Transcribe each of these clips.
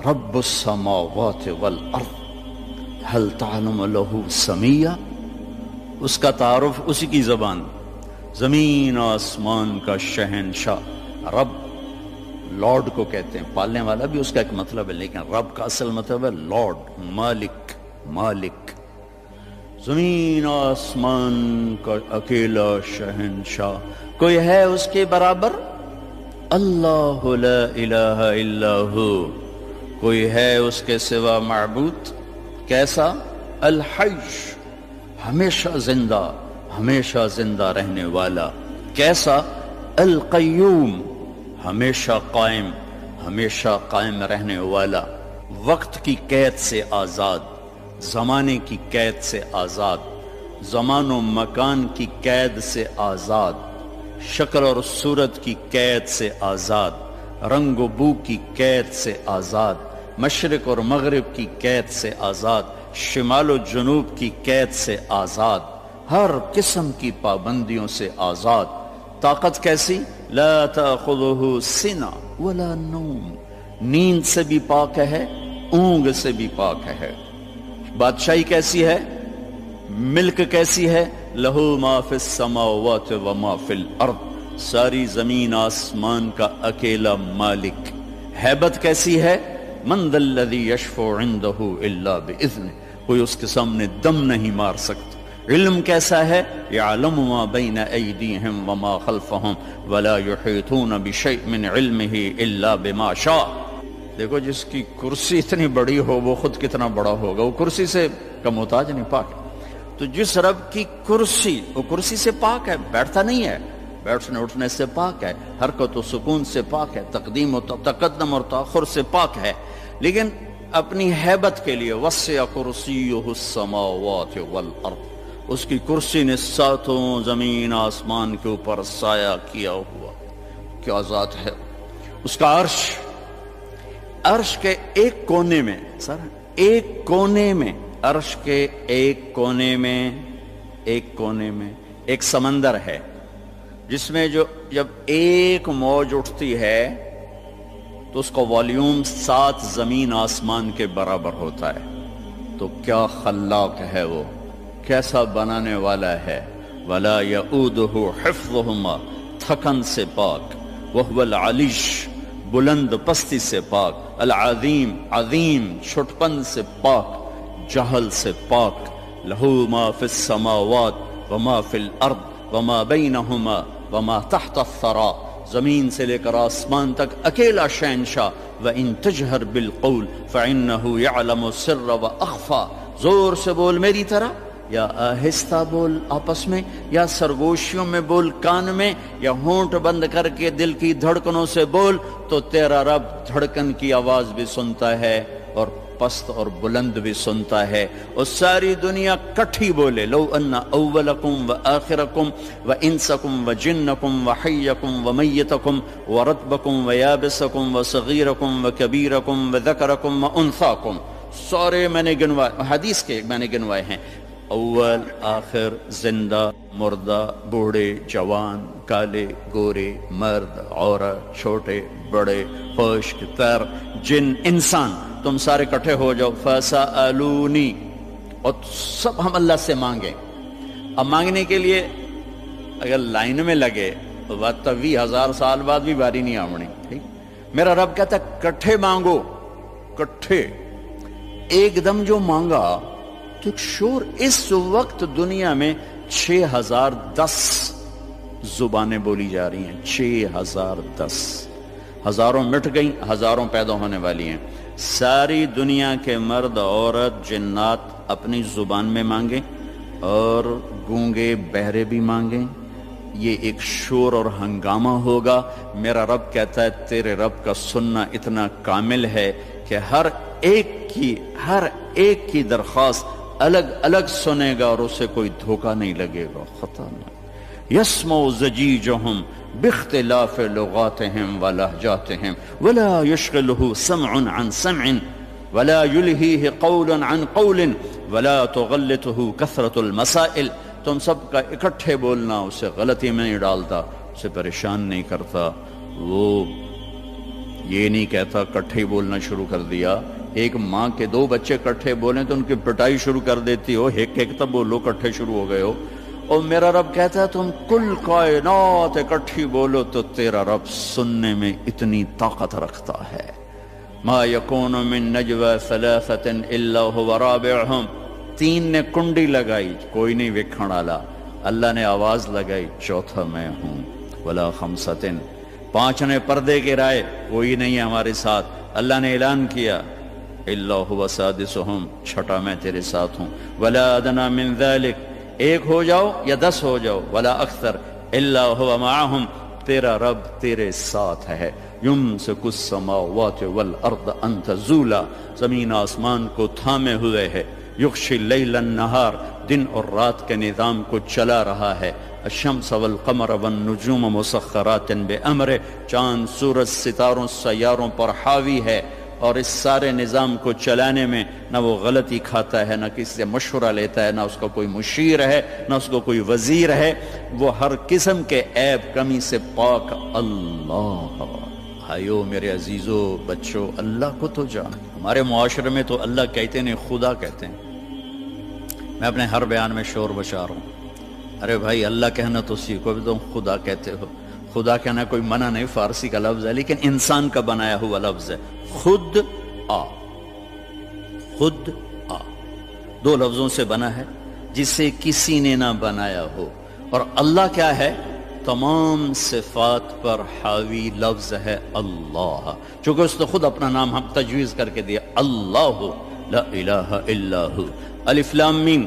رب السماوات والارض هل تعلم له سمیہ، اس کا تعارف اسی کی زبان، زمین آسمان کا شہنشاہ رب، لارڈ کو کہتے ہیں، پالنے والا بھی اس کا ایک مطلب ہے، لیکن رب کا اصل مطلب ہے لارڈ، مالک، مالک، زمین آسمان کا اکیلا شہنشاہ، کوئی ہے اس کے برابر؟ اللہ لا الہ الا ہو، کوئی ہے اس کے سوا معبود؟ کیسا؟ الحی، ہمیشہ زندہ، ہمیشہ زندہ رہنے والا۔ کیسا؟ القیوم، ہمیشہ قائم، ہمیشہ قائم رہنے والا، وقت کی قید سے آزاد، زمانے کی قید سے آزاد، زمان و مکان کی قید سے آزاد، شکل اور صورت کی قید سے آزاد، رنگ و بو کی قید سے آزاد، مشرق اور مغرب کی قید سے آزاد، شمال و جنوب کی قید سے آزاد، ہر قسم کی پابندیوں سے آزاد۔ طاقت کیسی؟ لا تأخذہ سنہ ولا نوم، نیند سے بھی پاک ہے، اونگ سے بھی پاک ہے۔ بادشاہی کیسی ہے؟ ملک کیسی ہے؟ لہ ما فی السماوات و ما فی الارض، ساری زمین آسمان کا اکیلا مالک۔ ہیبت کیسی ہے؟ من ذا الذی یشفع عندہ الا باذنہ، کوئی اس کے سامنے دم نہیں مار سکتا۔ علم کیسا ہے؟ یعلم ما بین ایدیہم وما خلفہم ولا یحیطون بشیء من علمہ الا بما شاء۔ دیکھو جس کی کرسی اتنی بڑی ہو وہ خود کتنا بڑا ہوگا، وہ کرسی سے کا محتاج نہیں، پاک ہے۔ تو جس رب کی کرسی، وہ کرسی سے پاک ہے، بیٹھتا نہیں ہے، بیٹھنے اٹھنے سے پاک ہے، حرکت و سکون سے پاک ہے، تقدیم و تقدم اور تاخر سے پاک ہے، لیکن اپنی ہیبت کے لیے وسع کرسیہ السماوات والارض، اس کی کرسی نے ساتوں زمین آسمان کے اوپر سایہ کیا ہوا۔ کیا ذات ہے اس کا عرش، عرش کے ایک کونے میں، سر ایک کونے میں، عرش کے ایک کونے میں، ایک کونے میں ایک سمندر ہے، جس میں جب ایک موج اٹھتی ہے تو اس کا والیوم 7 زمین آسمان کے برابر ہوتا ہے۔ تو کیا خلاق ہے وہ، کیسا بنانے والا ہے۔ ولا یؤودہ حفظہما، تھکن سے پاک، وہو العلیش، بلند پستی سے پاک، العظیم، عظیم، چھٹپن سے پاک، جہل سے پاک۔ لہ ما فی السماوات وما فی الارض وما بینہما وما تحت الثری، زمین سے لے کر آسمان تک اکیلا شہنشاہ۔ وَإِن تَجْهَرْ بِالْقَوْلِ فَإِنَّهُ يَعْلَمُ السِّرَّ وَأَخْفَى، زور سے بول میری طرح، یا آہستہ بول آپس میں، یا سرگوشیوں میں بول کان میں، یا ہونٹ بند کر کے دل کی دھڑکنوں سے بول، تو تیرا رب دھڑکن کی آواز بھی سنتا ہے اور پست اور بلند بھی سنتا ہے، اور ساری دنیا کٹھی بولے۔ لو ان اولکم و آخرکم و انسکم و جنکم و حیکم و میتکم و رتبکم و یابسکم و صغیرکم و کبیرکم و ذکرکم و انثاکم، سارے میں نے گنوائے، حدیث کے میں نے گنوائے ہیں، اول آخر، زندہ مردہ، بوڑھے جوان، کالے گورے، مرد عورت، چھوٹے بڑے، خشک تر، جن انسان، تم سارے کٹھے ہو جاؤ، فَسَأَلُونِي، اور سب ہم اللہ سے مانگیں۔ اب مانگنے کے لیے اگر لائن میں لگے تو بات 20,000 سال بعد بھی باری نہیں آمنی، ٹھیک؟ میرا رب کہتا ہے کٹھے مانگو، کٹھے، ایک دم جو مانگا تو ایک شور۔ اس وقت دنیا میں 6010 زبانیں بولی جا رہی ہیں، 6010، ہزاروں مٹ گئیں، ہزاروں پیدا ہونے والی ہیں۔ ساری دنیا کے مرد عورت جنات اپنی زبان میں مانگیں، اور گونگے بہرے بھی مانگیں، یہ ایک شور اور ہنگامہ ہوگا۔ میرا رب کہتا ہے تیرے رب کا سننا اتنا کامل ہے کہ ہر ایک کی درخواست الگ الگ سنے گا، اور اسے کوئی دھوکہ نہیں لگے گا، خطا نہیں۔ یسمع زجیجہم باختلاف لغاتہم ولہجاتہم ولا یشغلہ سمع عن سمع ولا یلہیہ قول عن قول ولا تغلطہ کثرت المسائل، تم سب کا اکٹھے بولنا اسے غلطی میں نہیں ڈالتا، اسے پریشان نہیں کرتا، وہ یہ نہیں کہتا کٹھے بولنا شروع کر دیا۔ ایک ماں کے دو بچے کٹھے بولیں تو ان کی پٹائی شروع کر دیتی ہو، ایک ایک تب بولو کٹھے شروع ہو گئے ہو۔ اور میرا رب کہتا ہے تم کل کائنات اکٹھی بولو تو تیرا رب سننے میں اتنی طاقت رکھتا ہے۔ ما یکون من نجوى ثلاثة الا هو رابعهم، تین نے کنڈی لگائی کوئی نہیں وکھن والا، اللہ نے آواز لگائی چوتھا میں ہوں۔ ولا خمسة، پانچ نے پردے گرائے کوئی نہیں ہے ہمارے ساتھ، اللہ نے اعلان کیا الا هو سادسهم، چھٹا میں تیرے ساتھ ہوں۔ ولا ادنى من ذلك، ایک ہو جاؤ یا 10 ہو جاؤ، ولا اکثر الا هو معهم، تیرا رب تیرے ساتھ ہے۔ یمسک السماوات والارض ان تزولا، زمین آسمان کو تھامے ہوئے ہے۔ یغشی اللیل النہار، دن اور رات کے نظام کو چلا رہا ہے۔ الشمس والقمر والنجوم مسخرات بامرہ، چاند سورج ستاروں سیاروں پر حاوی ہے، اور اس سارے نظام کو چلانے میں نہ وہ غلطی کھاتا ہے، نہ کسی سے مشورہ لیتا ہے، نہ اس کا کوئی مشیر ہے، نہ اس کو کوئی وزیر ہے، وہ ہر قسم کے عیب کمی سے پاک اللہ۔ بھائیو میرے عزیزو بچوں، اللہ کو تو جان۔ ہمارے معاشرے میں تو اللہ کہتے نہیں خدا کہتے ہیں۔ میں اپنے ہر بیان میں شور بشار ہوں، ارے بھائی اللہ کہنا تو سیکھو، بھی تم خدا کہتے ہو۔ خدا کہنا کوئی منع نہیں، فارسی کا لفظ ہے لیکن انسان کا بنایا ہوا لفظ ہے۔ خود آ، خود آ، دو لفظوں سے بنا ہے جسے کسی نے نہ بنایا ہو۔ اور اللہ کیا ہے؟ تمام صفات پر حاوی لفظ ہے اللہ، چونکہ اس نے خود اپنا نام ہم تجویز کر کے دیا، اللہ لا الہ الا ہو۔ الف لام میم،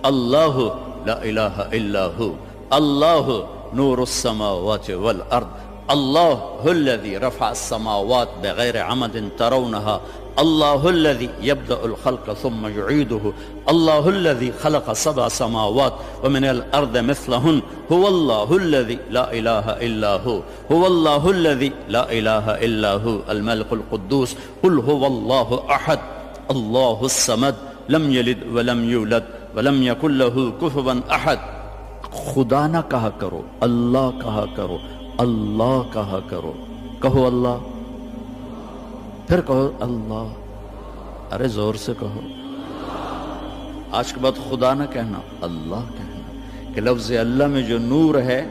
اللہ لا الہ الا ہو۔ اللہ نور السماوات والارض، اللہ الذي رفع السماوات بغیر عمد ترونها، اللہ الذي يبدأ الخلق ثم يعيده، اللہ الذي خلق 7 سماوات ومن الارض مثلهن، هو الله الذي لا اله الا هو، هو الله الذي لا اله الا هو الملك القدوس، قل هو الله احد الله الصمد لم يلد ولم يولد ولم يكن له كفوا احد۔ خدا نہ کہا کرو، اللہ کہا کرو، اللہ کہا کرو، کہو اللہ، پھر کہو اللہ، ارے زور سے کہو۔ آج کے بعد خدا نہ کہنا، اللہ کہنا، کہ لفظ اللہ میں جو نور ہے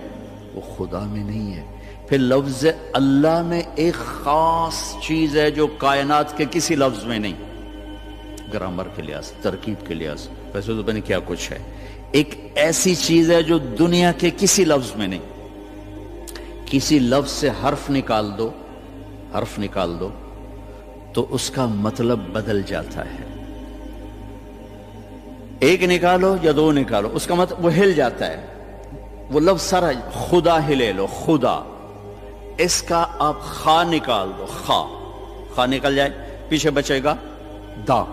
وہ خدا میں نہیں ہے۔ پھر لفظ اللہ میں ایک خاص چیز ہے جو کائنات کے کسی لفظ میں نہیں، گرامر کے لحاظ، ترکیب کے لحاظ، ویسے تو پتہ کیا کچھ ہے۔ ایک ایسی چیز ہے جو دنیا کے کسی لفظ میں نہیں۔ کسی لفظ سے حرف نکال دو، حرف نکال دو تو اس کا مطلب بدل جاتا ہے۔ ایک نکالو یا دو نکالو، اس کا مطلب وہ ہل جاتا ہے، وہ لفظ سارا۔ خدا ہی لے لو، خدا، اس کا آپ خا نکال دو، خا، خا نکل جائے، پیچھے بچے گا دا،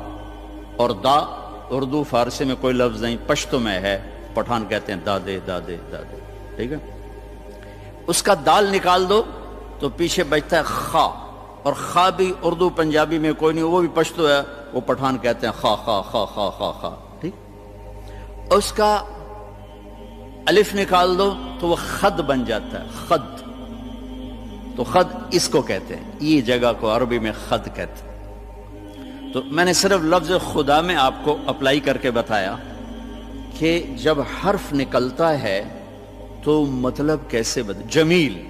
اور دا اردو فارسی میں کوئی لفظ نہیں، پشتو میں ہے، پٹھان کہتے ہیں دادے دادے دادے، ٹھیک ہے۔ اس کا دال نکال دو تو پیچھے بچتا ہے خا، اور خا بھی اردو پنجابی میں کوئی نہیں، وہ بھی پشتو ہے، وہ پٹھان کہتے ہیں خا خا خا خا خا خا، ٹھیک۔ اس کا الف نکال دو تو وہ خد بن جاتا ہے، خد، تو خد اس کو کہتے ہیں، یہ جگہ کو عربی میں خد کہتے ہیں۔ تو میں نے صرف لفظ خدا میں آپ کو اپلائی کر کے بتایا کہ جب حرف نکلتا ہے تو مطلب کیسے بدل۔ جمیل،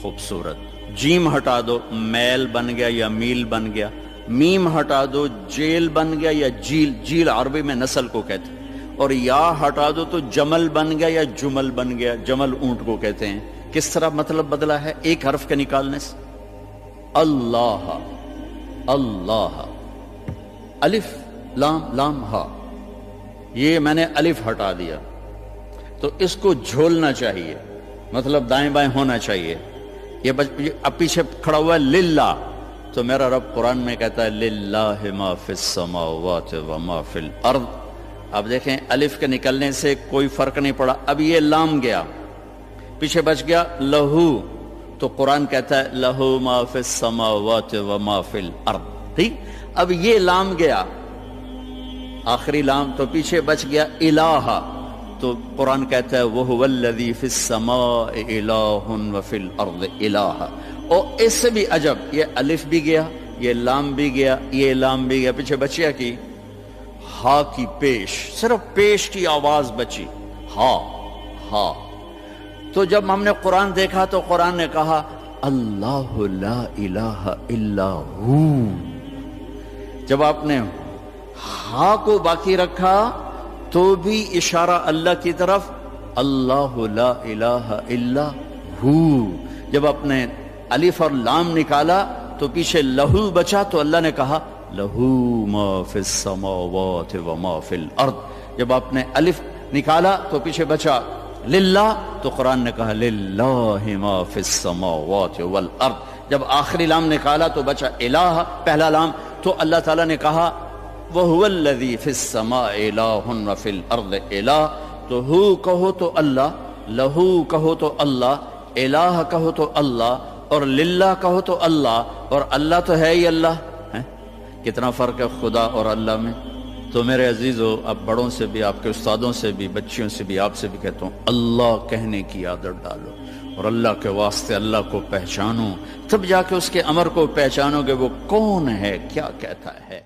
خوبصورت، جیم ہٹا دو میل بن گیا یا میل بن گیا، میم ہٹا دو جیل بن گیا یا جیل، جیل عربی میں نسل کو کہتے ہیں، اور یا ہٹا دو تو جمل بن گیا یا جمل بن گیا، جمل اونٹ کو کہتے ہیں۔ کس طرح مطلب بدلا ہے ایک حرف کے نکالنے سے؟ اللہ، اللہ، الف لام لام ہا، یہ میں نے الف ہٹا دیا تو اس کو جھولنا چاہیے، مطلب دائیں بائیں ہونا چاہیے۔ یہ اب پیچھے کھڑا ہوا ہے للہ، تو میرا رب قرآن میں کہتا ہے للہ ما فی السماوات وما فی الارض۔ اب دیکھیں الف کے نکلنے سے کوئی فرق نہیں پڑا، اب یہ لام گیا، پیچھے بچ گیا لہو، تو قرآن کہتا ہے لہو ما فی السماوات وما فی الارض، ٹھیک۔ اب یہ لام گیا، آخری لام، تو پیچھے بچ گیا الہ، تو قرآن کہتا ہے وَهُوَ الَّذِي فِي السَّمَاءِ إِلَٰهٌ وَفِي الْأَرْضِ إِلَٰهٌ۔ اور اس سے بھی عجب، یہ الف بھی گیا، یہ لام بھی گیا، یہ لام بھی گیا، پیچھے بچیا کی ہا کی پیش، صرف پیش کی آواز بچی، ہا ہا۔ تو جب ہم نے قرآن دیکھا تو قرآن نے کہا اللہ لا الہ الا ہو۔ جب آپ نے ہا کو باقی رکھا تو بھی اشارہ اللہ کی طرف، اللہ لا الہ الا ہو۔ جب آپ نے الف اور لام نکالا تو پیچھے لہو بچا تو اللہ نے کہا لہو ما فی السماوات و ما فی الارض۔ جب آپ نے الف نکالا تو پیچھے بچا للہ تو قرآن نے کہا للہ ما فی السماوات والارض۔ جب آخری لام نکالا تو بچا الہ، پہلا لام، تو اللہ تعالیٰ نے کہا وَهُوَ الَّذِي فِي السَّمَاءِ إِلَٰهٌ وَفِي الْأَرْضِ إِلَٰهٌ۔ تو ہو کہو تو اللہ، لہو کہو تو اللہ، الہ کہو تو اللہ، اور للہ کہو تو اللہ، اور اللہ تو ہے ہی اللہ ہے۔ کتنا فرق ہے خدا اور اللہ میں۔ تو میرے عزیزو، اب بڑوں سے بھی، آپ کے استادوں سے بھی، بچیوں سے بھی، آپ سے بھی کہتا ہوں اللہ کہنے کی عادت ڈالو، اور اللہ کے واسطے اللہ کو پہچانو، تب جا کے اس کے امر کو پہچانو گے وہ کون ہے، کیا کہتا ہے۔